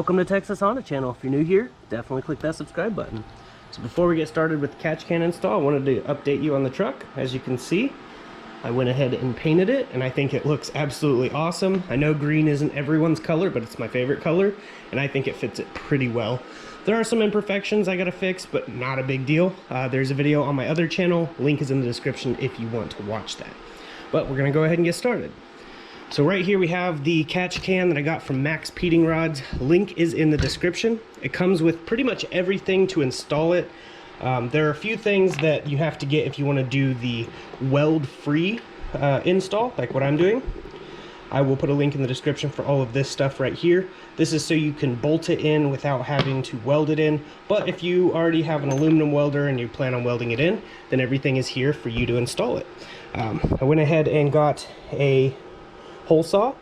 Welcome to Texas Honda Channel. If you're new here, definitely click that subscribe button. So before we get started with the catch can install, I wanted to update you on the truck. As you can see, I went ahead and painted it, and I think it looks absolutely awesome. I know green isn't everyone's color, but it's my favorite color, and I think it fits it pretty well. There are some imperfections I gotta fix, but not a big deal. There's a video on my other channel. Link is in the description if you want to watch that. But we're gonna go ahead and get started. So right here we have the catch can that I got from MaXpeedingRods. Link is in the description. It comes with pretty much everything to install it. There are a few things that you have to get if you want to do the weld-free install, like what I'm doing. I will put a link in the description for all of this stuff right here. This is so you can bolt it in without having to weld it in. But if you already have an aluminum welder and you plan on welding it in, then everything is here for you to install it. I went ahead and got a hole saw.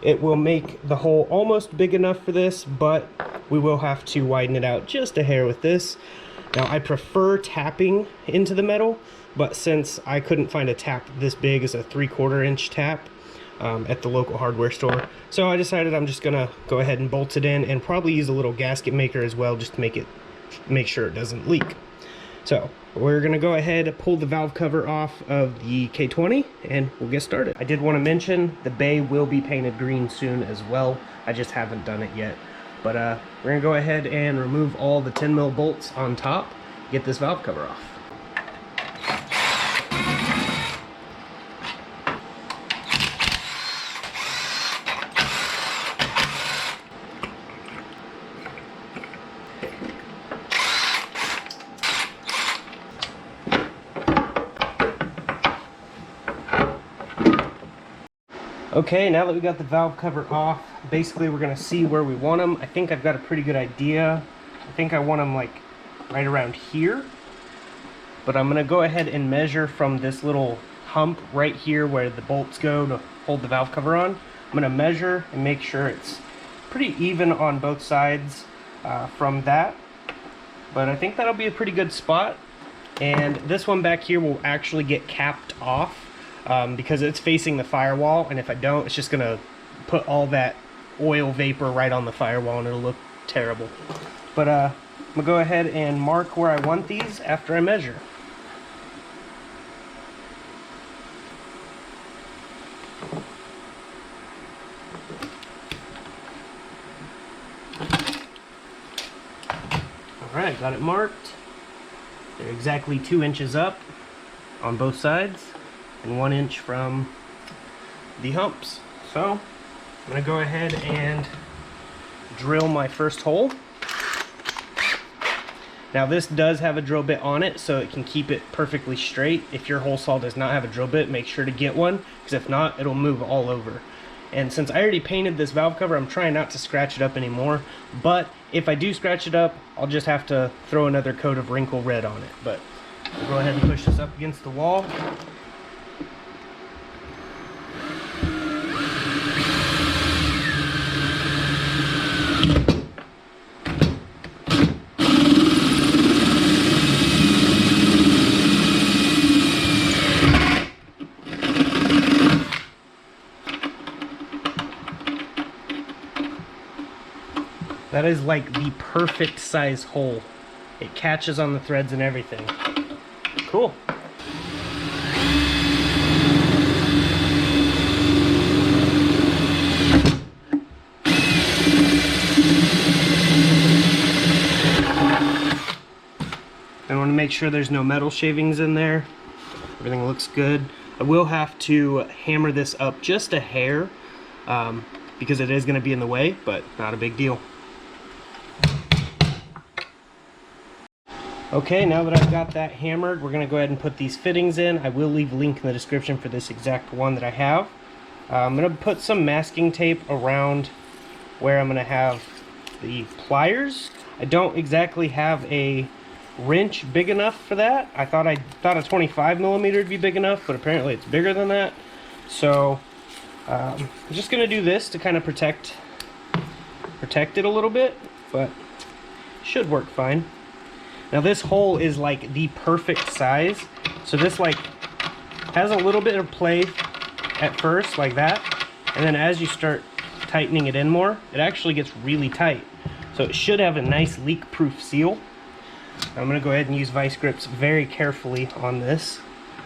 It will make the hole almost big enough for this, but we will have to widen it out just a hair with this. Now I prefer tapping into the metal, but since I couldn't find a tap this big as a 3/4 inch tap at the local hardware store, so I decided I'm just gonna go ahead and bolt it in and probably use a little gasket maker as well, just to make sure it doesn't leak. So we're gonna go ahead and pull the valve cover off of the K20 and we'll get started. I did want to mention the bay will be painted green soon as well. I just haven't done it yet. But we're gonna go ahead and remove all the 10mm bolts on top, get this valve cover off. Okay, now that we got the valve cover off, basically we're gonna see where we want them. I think I've got a pretty good idea. I think I want them like right around here, but I'm gonna go ahead and measure from this little hump right here where the bolts go to hold the valve cover on. I'm gonna measure and make sure it's pretty even on both sides from that, but I think that'll be a pretty good spot. And this one back here will actually get capped off because it's facing the firewall, and if I don't, it's just gonna put all that oil vapor right on the firewall and it'll look terrible. But I'm gonna go ahead and mark where I want these after I measure. Alright, got it marked. They're exactly 2 inches up on both sides and 1 inch from the humps. So I'm gonna go ahead and drill my first hole. Now this does have a drill bit on it, so it can keep it perfectly straight. If your hole saw does not have a drill bit, make sure to get one, because if not, it'll move all over. And since I already painted this valve cover, I'm trying not to scratch it up anymore, but if I do scratch it up, I'll just have to throw another coat of wrinkle red on it. But I'll go ahead and push this up against the wall. That is like the perfect size hole. It catches on the threads and everything. Cool. I want to make sure there's no metal shavings in there. Everything looks good. I will have to hammer this up just a hair because it is going to be in the way, but not a big deal. Okay, now that I've got that hammered, we're going to go ahead and put these fittings in. I will leave a link in the description for this exact one that I have. I'm going to put some masking tape around where I'm going to have the pliers. I don't exactly have a wrench big enough for that. I thought a 25mm would be big enough, but apparently it's bigger than that. So I'm just going to do this to kind of protect it a little bit, but should work fine. Now this hole is like the perfect size, so this like has a little bit of play at first like that, and then as you start tightening it in more, it actually gets really tight. So it should have a nice leak-proof seal. I'm going to go ahead and use vice grips very carefully on this.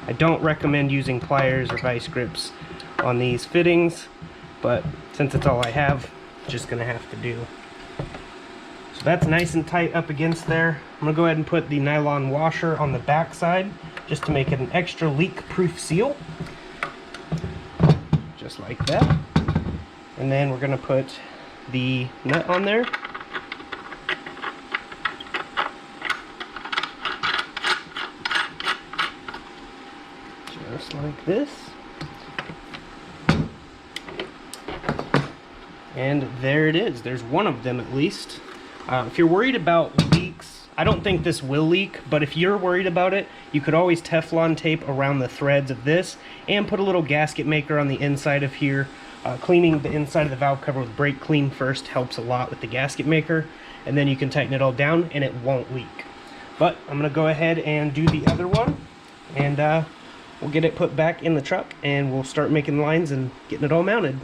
I don't recommend using pliers or vice grips on these fittings, but since it's all I have, I'm just going to have to do. So that's nice and tight up against there. I'm going to go ahead and put the nylon washer on the back side just to make it an extra leak-proof seal. Just like that. And then we're going to put the nut on there. Just like this. And there it is. There's one of them at least. If you're worried about leaks, I don't think this will leak, but if you're worried about it, you could always Teflon tape around the threads of this and put a little gasket maker on the inside of here. Cleaning the inside of the valve cover with brake clean first helps a lot with the gasket maker, and then you can tighten it all down and it won't leak. But I'm going to go ahead and do the other one, and we'll get it put back in the truck and we'll start making lines and getting it all mounted.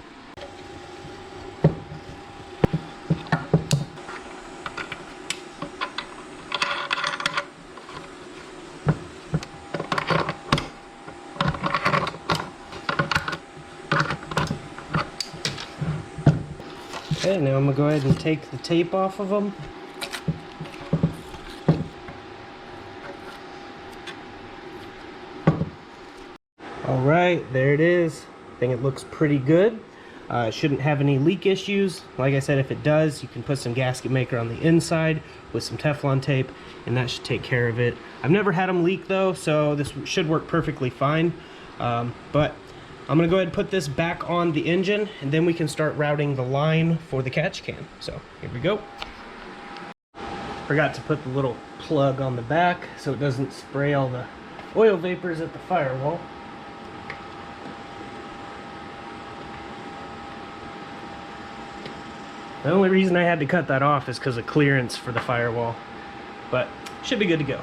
Okay, now I'm going to go ahead and take the tape off of them. Alright, there it is. I think it looks pretty good. It shouldn't have any leak issues. Like I said, if it does, you can put some gasket maker on the inside with some Teflon tape, and that should take care of it. I've never had them leak though, so this should work perfectly fine. But I'm going to go ahead and put this back on the engine, and then we can start routing the line for the catch can. So here we go. Forgot to put the little plug on the back so it doesn't spray all the oil vapors at the firewall. The only reason I had to cut that off is because of clearance for the firewall, but should be good to go.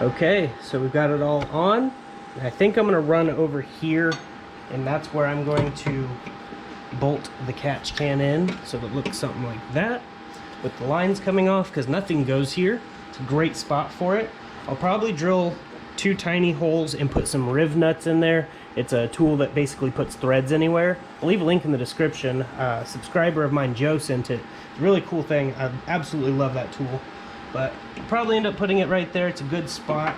Okay, so we've got it all on. I think I'm going to run over here, and that's where I'm going to bolt the catch can in, so it looks something like that with the lines coming off, because nothing goes here. It's a great spot for it. I'll probably drill 2 tiny holes and put some rivnuts in there. It's a tool that basically puts threads anywhere. I'll leave a link in the description. A subscriber of mine, Joe, sent it. It's a really cool thing. I absolutely love that tool. But I'll probably end up putting it right there. It's a good spot.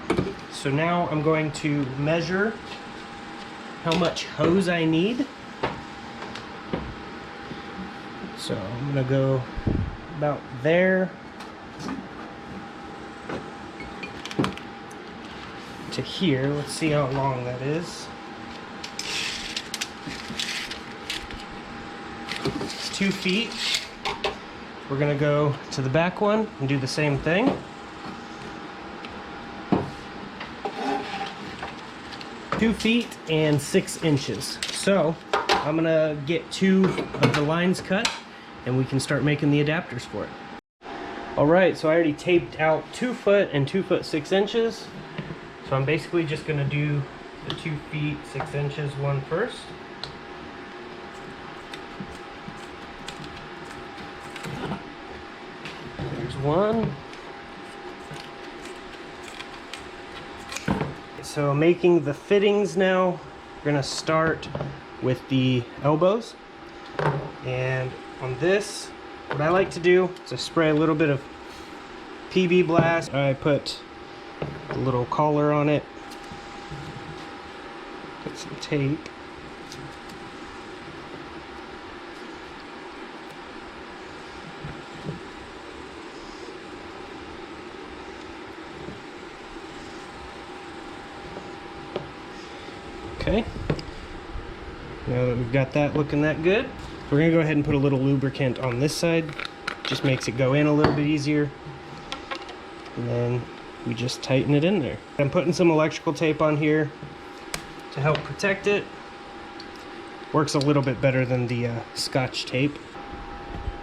So now I'm going to measure how much hose I need. So I'm going to go about there to here. Let's see how long that is. It's 2 feet. We're going to go to the back one and do the same thing. 2 feet and 6 inches. So I'm going to get 2 of the lines cut and we can start making the adapters for it. Alright, so I already taped out 2 foot and 2 foot 6 inches. So I'm basically just going to do the 2 feet 6 inches one first. There's one. So making the fittings now, we're going to start with the elbows. And on this, what I like to do is I spray a little bit of PB Blast. I put a little collar on it. Put some tape. Okay, now that we've got that looking that good, we're going to go ahead and put a little lubricant on this side. Just makes it go in a little bit easier. And then we just tighten it in there. I'm putting some electrical tape on here to help protect it. Works a little bit better than the Scotch tape.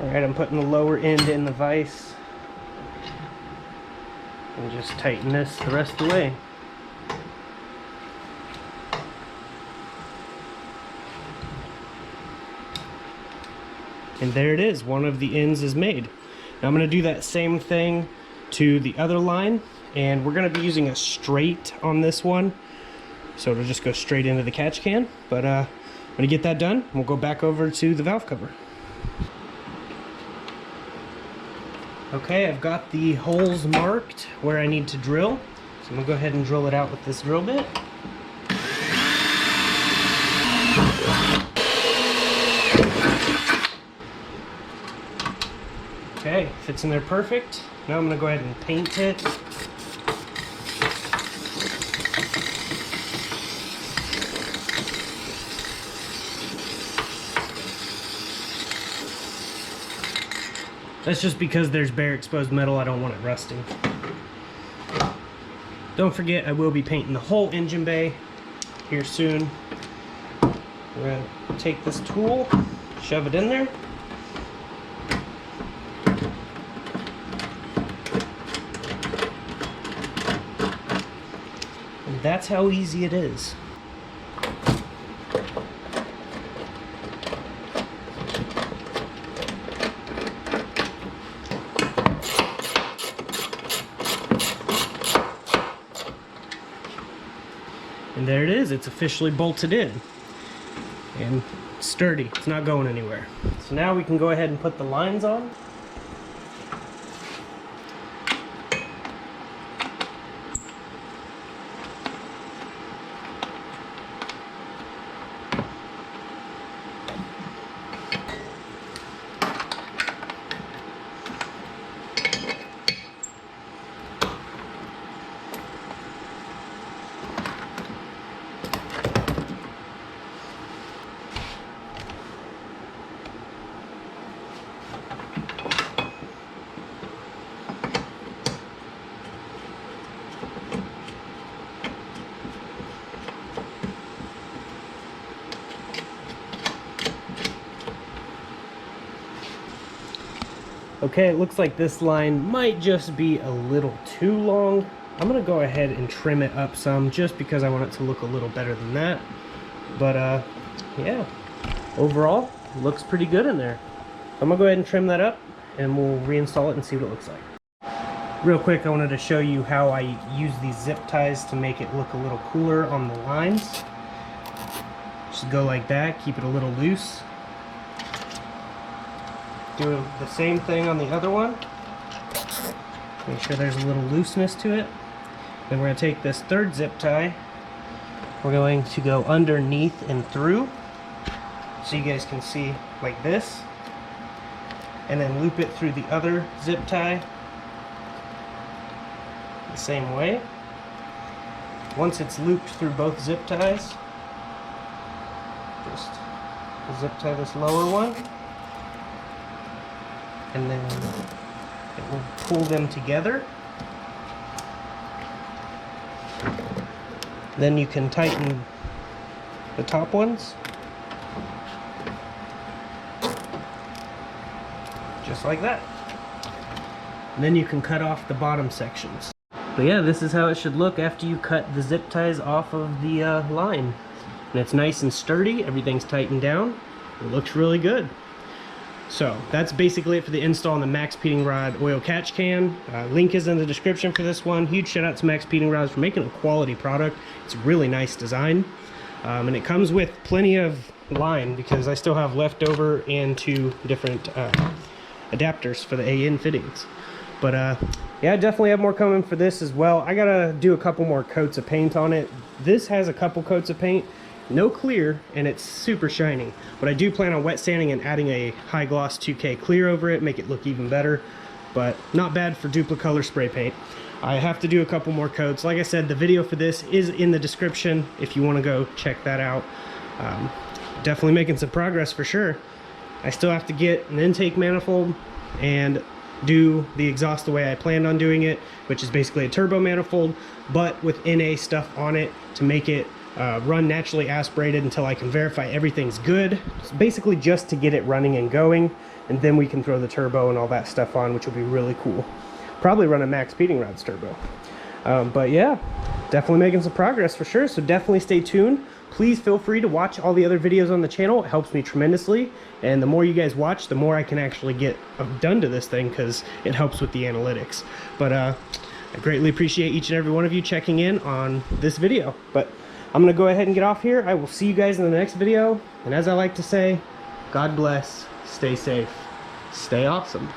Alright, I'm putting the lower end in the vise. And just tighten this the rest of the way. And there it is, one of the ends is made. Now I'm going to do that same thing to the other line, and we're going to be using a straight on this one, so it'll just go straight into the catch can. But I'm going to get that done, we'll go back over to the valve cover. Okay, I've got the holes marked where I need to drill, so I'm going to go ahead and drill it out with this drill bit. Okay, fits in there perfect. Now I'm going to go ahead and paint it. That's just because there's bare exposed metal, I don't want it rusting. Don't forget, I will be painting the whole engine bay here soon. We're going to take this tool, shove it in there. That's how easy it is. And there it is, it's officially bolted in. And sturdy, it's not going anywhere. So now we can go ahead and put the lines on. Okay, it looks like this line might just be a little too long. I'm gonna go ahead and trim it up some just because I want it to look a little better than that. But yeah, overall, looks pretty good in there. I'm gonna go ahead and trim that up and we'll reinstall it and see what it looks like. Real quick, I wanted to show you how I use these zip ties to make it look a little cooler on the lines. Just go like that, keep it a little loose. Do the same thing on the other one. Make sure there's a little looseness to it. Then we're going to take this third zip tie. We're going to go underneath and through, so you guys can see like this. And then loop it through the other zip tie the same way. Once it's looped through both zip ties, just zip tie this lower one. And then it will pull them together. Then you can tighten the top ones. Just like that. And then you can cut off the bottom sections. But yeah, this is how it should look after you cut the zip ties off of the line. And it's nice and sturdy, everything's tightened down. It looks really good. So that's basically it for the install on the MaXpeedingRod oil catch can. Link is in the description for this one. Huge shout out to MaXpeedingRods for making a quality product. It's a really nice design. And it comes with plenty of line because I still have leftover and 2 different adapters for the AN fittings. But yeah, I definitely have more coming for this as well. I gotta do a couple more coats of paint on it. This has a couple coats of paint. No clear, and it's super shiny. But I do plan on wet sanding and adding a high gloss 2K clear over it, make it look even better. But not bad for Duplicolor spray paint. I have to do a couple more coats. Like I said, the video for this is in the description if you want to go check that out. Definitely making some progress for sure. I still have to get an intake manifold and do the exhaust the way I planned on doing it, which is basically a turbo manifold, but with NA stuff on it to make it run naturally aspirated until I can verify everything's good. It's basically just to get it running and going, and then we can throw the turbo and all that stuff on, which will be really cool. Probably run a MaXpeedingRods turbo. But yeah, definitely making some progress for sure, so definitely stay tuned. Please feel free to watch all the other videos on the channel. It helps me tremendously, and the more you guys watch, the more I can actually get done to this thing, because it helps with the analytics. But I greatly appreciate each and every one of you checking in on this video. But I'm gonna go ahead and get off here. I will see you guys in the next video, and as I like to say, God bless, stay safe, stay awesome.